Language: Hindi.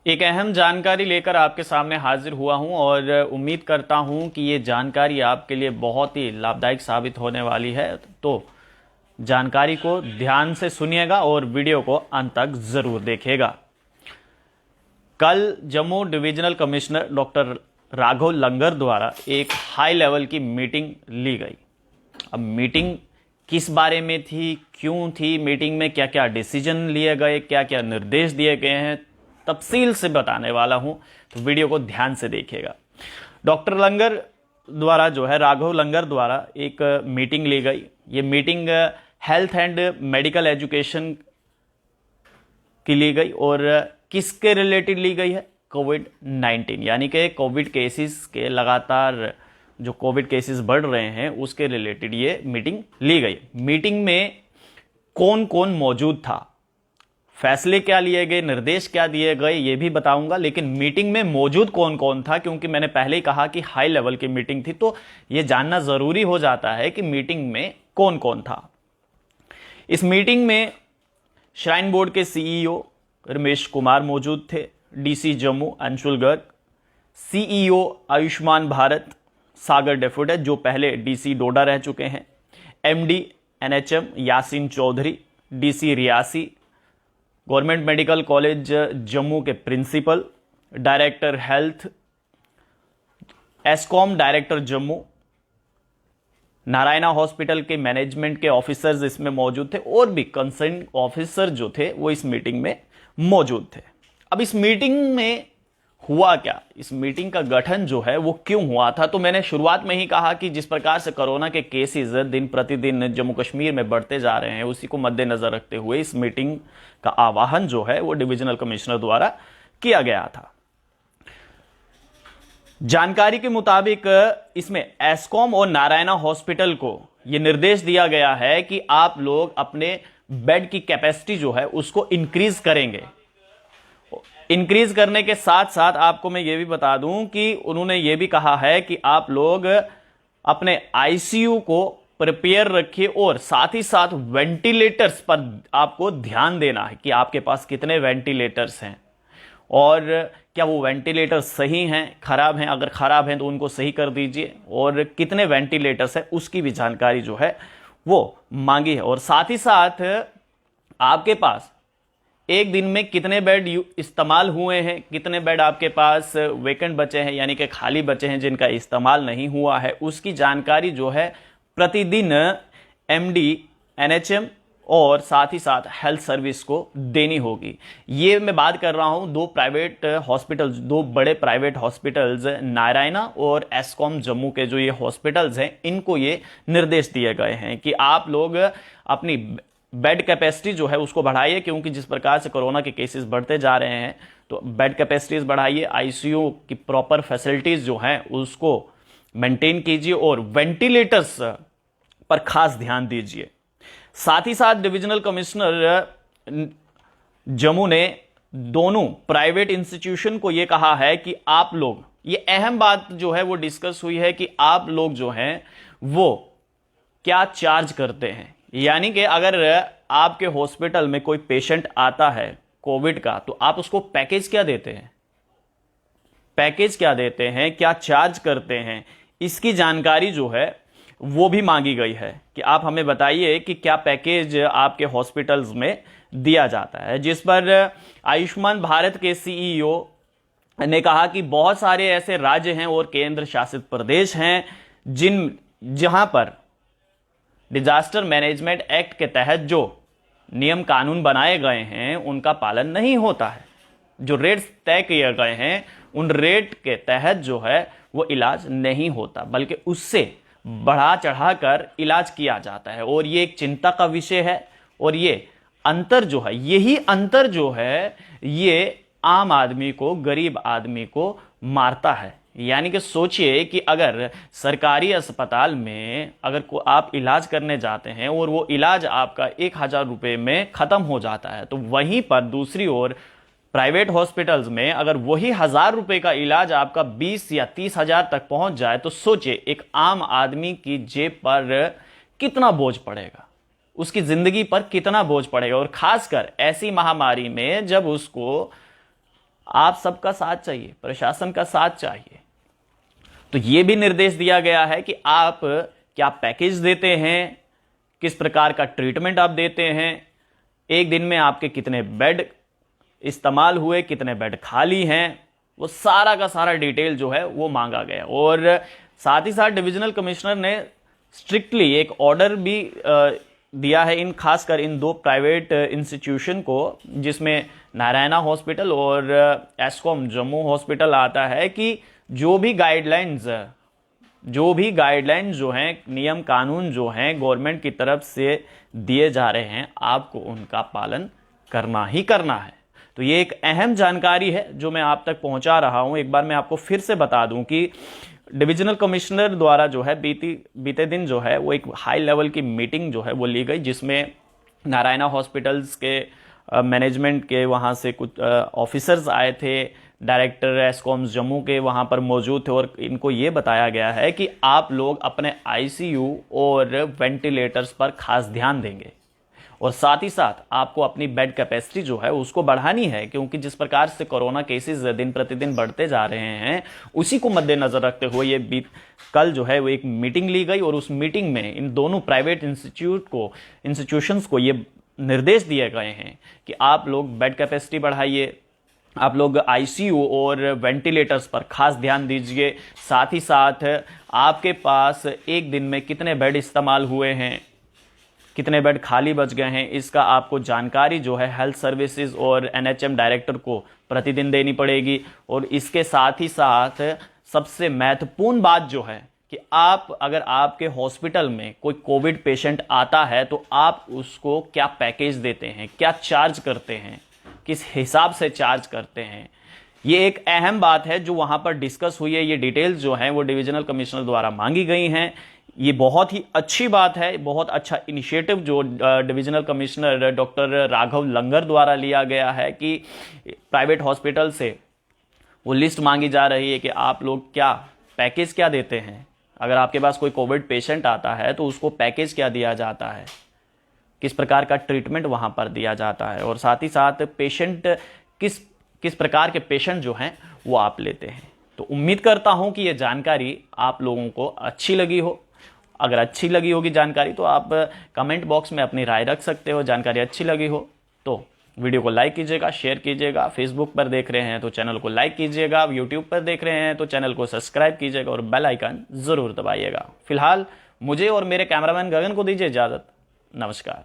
एक अहम जानकारी लेकर आपके सामने हाजिर हुआ हूं और उम्मीद करता हूं कि ये जानकारी आपके लिए बहुत ही लाभदायक साबित होने वाली है। तो जानकारी को ध्यान से सुनिएगा और वीडियो को अंत तक जरूर देखिएगा। कल Jammu divisional commissioner doctor Raghav Langer द्वारा एक हाई लेवल की मीटिंग ली गई। अब मीटिंग किस बारे में थी, क्यों थी, मीटिंग में क्या क्या डिसीजन लिए गए, क्या क्या निर्देश दिए गए हैं, तफसील से बताने वाला हूं, तो वीडियो को ध्यान से देखिएगा। डॉक्टर लंगर द्वारा जो है, राघव लंगर द्वारा एक मीटिंग ली गई। ये meeting health and medical education की ली गई और किसके रिलेटेड ली गई है? कोविड-19, यानी कि कोविड केसेस के लगातार जो कोविड केसेस बढ़ रहे हैं उसके रिलेटेड ये मीटिंग ली गई। मीटिंग में कौन कौन मौजूद था, फैसले क्या लिए गए, निर्देश क्या दिए गए, ये भी बताऊंगा। लेकिन मीटिंग में मौजूद कौन कौन था, क्योंकि मैंने पहले ही कहा कि हाई लेवल की मीटिंग थी, तो ये जानना जरूरी हो जाता है कि मीटिंग में कौन कौन था। इस मीटिंग में श्राइन बोर्ड के सीईओ रमेश कुमार मौजूद थे, डीसी जम्मू अंशुल गर्ग, सीईओ आयुष्मान भारत सागर डेफोडे जो पहले डीसी डोडा रह चुके हैं, MD NHM Yasin Chaudhary, DC Reasi, government medical college Jammu के प्रिंसिपल, डायरेक्टर हेल्थ एस्कॉम डायरेक्टर जम्मू, नारायणा हॉस्पिटल के मैनेजमेंट के ऑफिसर्स इसमें मौजूद थे और भी कंसर्न ऑफिसर जो थे वो इस मीटिंग में मौजूद थे। अब इस मीटिंग में हुआ क्या, इस मीटिंग का गठन जो है वो क्यों हुआ था? तो मैंने शुरुआत में ही कहा कि जिस प्रकार से कोरोना के केसेस दिन प्रतिदिन जम्मू कश्मीर में बढ़ते जा रहे हैं, उसी को मद्देनजर रखते हुए इस मीटिंग का आह्वान जो है वो डिविजनल कमिश्नर द्वारा किया गया था। जानकारी के मुताबिक इसमें एस्कॉम और नारायणा हॉस्पिटल को यह निर्देश दिया गया है कि आप लोग अपने बेड की कैपेसिटी जो है उसको इंक्रीज करेंगे। इंक्रीज करने के साथ साथ आपको मैं ये भी बता दूं कि उन्होंने ये भी कहा है कि आप लोग अपने आईसीयू को प्रिपेयर रखिए और साथ ही साथ वेंटिलेटर्स पर आपको ध्यान देना है कि आपके पास कितने वेंटिलेटर्स हैं और क्या वो वेंटिलेटर सही हैं, खराब हैं, अगर खराब हैं तो उनको सही कर दीजिए, और कितने वेंटिलेटर्स हैं उसकी भी जानकारी जो है वो मांगी है। और साथ ही साथ आपके पास एक दिन में कितने बेड इस्तेमाल हुए हैं, कितने बेड आपके पास वेकेंट बचे हैं, यानी कि खाली बचे हैं जिनका इस्तेमाल नहीं हुआ है, उसकी जानकारी जो है प्रतिदिन एमडी एनएचएम और साथ ही साथ हेल्थ सर्विस को देनी होगी। ये मैं बात कर रहा हूं दो प्राइवेट हॉस्पिटल्स, दो बड़े प्राइवेट हॉस्पिटल्स नारायणा और एस्कॉम जम्मू के जो ये हॉस्पिटल्स हैं, इनको ये निर्देश दिए गए हैं कि आप लोग अपनी बेड कैपेसिटी जो है उसको बढ़ाइए, क्योंकि जिस प्रकार से कोरोना के केसेस बढ़ते जा रहे हैं तो बेड कैपेसिटीज बढ़ाइए, आईसीयू की प्रॉपर फैसिलिटीज जो हैं उसको मेंटेन कीजिए और वेंटिलेटर्स पर खास ध्यान दीजिए। साथ ही साथ डिविजनल कमिश्नर जम्मू ने दोनों प्राइवेट इंस्टीट्यूशन को यह कहा है कि आप लोग, ये अहम बात जो है वो डिस्कस हुई है कि आप लोग जो हैं वो क्या चार्ज करते हैं, यानी कि अगर आपके हॉस्पिटल में कोई पेशेंट आता है कोविड का तो आप उसको पैकेज क्या देते हैं, पैकेज क्या देते हैं, क्या चार्ज करते हैं, इसकी जानकारी जो है वो भी मांगी गई है कि आप हमें बताइए कि क्या पैकेज आपके हॉस्पिटल्स में दिया जाता है। जिस पर आयुष्मान भारत के सीईओ ने कहा कि बहुत सारे ऐसे राज्य हैं और केंद्र शासित प्रदेश हैं जहां पर डिजास्टर मैनेजमेंट एक्ट के तहत जो नियम कानून बनाए गए हैं उनका पालन नहीं होता है। जो रेट्स तय किए गए हैं उन रेट के तहत जो है वो इलाज नहीं होता, बल्कि उससे बढ़ा चढ़ाकर इलाज किया जाता है, और ये एक चिंता का विषय है। और ये अंतर जो है, यही अंतर जो है ये आम आदमी को, गरीब आदमी को मारता है। यानी कि सोचिए कि अगर सरकारी अस्पताल में अगर आप इलाज करने जाते हैं और वो इलाज आपका 1,000 रुपये में खत्म हो जाता है, तो वहीं पर दूसरी ओर प्राइवेट हॉस्पिटल्स में अगर वही 1,000 रुपये का इलाज आपका 20 या 30 हजार तक पहुंच जाए, तो सोचिए एक आम आदमी की जेब पर कितना बोझ पड़ेगा, उसकी जिंदगी पर कितना बोझ पड़ेगा। और खासकर ऐसी महामारी में जब उसको आप सबका साथ चाहिए, प्रशासन का साथ चाहिए। तो यह भी निर्देश दिया गया है कि आप क्या पैकेज देते हैं, किस प्रकार का ट्रीटमेंट आप देते हैं, एक दिन में आपके कितने बेड इस्तेमाल हुए, कितने बेड खाली हैं, वो सारा का सारा डिटेल जो है वो मांगा गया। और साथ ही साथ डिविजनल कमिश्नर ने स्ट्रिक्टली एक ऑर्डर भी दिया है इन खासकर इन 2 प्राइवेट इंस्टीट्यूशन को, जिसमें नारायणा हॉस्पिटल और एस्कॉम जम्मू हॉस्पिटल आता है, कि जो भी गाइडलाइंस जो हैं, नियम कानून जो हैं गवर्नमेंट की तरफ से दिए जा रहे हैं, आपको उनका पालन करना ही करना है। तो ये एक अहम जानकारी है जो मैं आप तक पहुंचा रहा हूं। एक बार मैं आपको फिर से बता दूं कि डिविजनल कमिश्नर द्वारा जो है बीते दिन जो है वो एक हाई लेवल की मीटिंग जो है वो ली गई, जिसमें नारायणा हॉस्पिटल्स के मैनेजमेंट के वहाँ से कुछ ऑफिसर्स आए थे, डायरेक्टर एस्कॉम्स जम्मू के वहाँ पर मौजूद थे, और इनको ये बताया गया है कि आप लोग अपने आईसीयू और वेंटिलेटर्स पर खास ध्यान देंगे, और साथ ही साथ आपको अपनी बेड कैपेसिटी जो है उसको बढ़ानी है, क्योंकि जिस प्रकार से कोरोना केसेस दिन प्रतिदिन बढ़ते जा रहे हैं उसी को मद्देनजर रखते हुए कल जो है वो एक मीटिंग ली गई, और उस मीटिंग में इन दोनों प्राइवेट इंस्टीट्यूशंस को ये निर्देश दिए गए हैं कि आप लोग बेड कैपेसिटी बढ़ाइए, आप लोग आईसीयू और वेंटिलेटर्स पर खास ध्यान दीजिए, साथ ही साथ आपके पास एक दिन में कितने बेड इस्तेमाल हुए हैं, कितने बेड खाली बच गए हैं, इसका आपको जानकारी जो है हेल्थ सर्विसेज और एनएचएम डायरेक्टर को प्रतिदिन देनी पड़ेगी। और इसके साथ ही साथ सबसे महत्वपूर्ण बात जो है कि अगर आपके हॉस्पिटल में कोई कोविड पेशेंट आता है तो आप उसको क्या पैकेज देते हैं, क्या चार्ज करते हैं, किस हिसाब से चार्ज करते हैं। ये एक अहम बात है जो वहां पर डिस्कस हुई है। ये डिटेल्स जो हैं वो डिविजनल कमिश्नर द्वारा मांगी गई हैं। ये बहुत ही अच्छी बात है, बहुत अच्छा इनिशिएटिव जो divisional commissioner doctor Raghav Langer द्वारा लिया गया है कि प्राइवेट हॉस्पिटल से वो लिस्ट मांगी जा रही है कि आप लोग क्या पैकेज क्या देते हैं। अगर आपके पास कोई कोविड पेशेंट आता है तो उसको पैकेज क्या दिया जाता है, किस प्रकार का ट्रीटमेंट वहां पर दिया जाता है, और साथ ही साथ पेशेंट किस प्रकार के पेशेंट जो हैं वो आप लेते हैं। तो उम्मीद करता हूं कि ये जानकारी आप लोगों को अच्छी लगी हो। अगर अच्छी लगी होगी जानकारी तो आप कमेंट बॉक्स में अपनी राय रख सकते हो। जानकारी अच्छी लगी हो तो वीडियो को लाइक कीजिएगा, शेयर कीजिएगा। फेसबुक पर देख रहे हैं तो चैनल को लाइक कीजिएगा, यूट्यूब पर देख रहे हैं तो चैनल को सब्सक्राइब कीजिएगा और बेल आइकन जरूर दबाइएगा। फिलहाल मुझे और मेरे कैमरामैन गगन को दीजिए इजाजत। नमस्कार।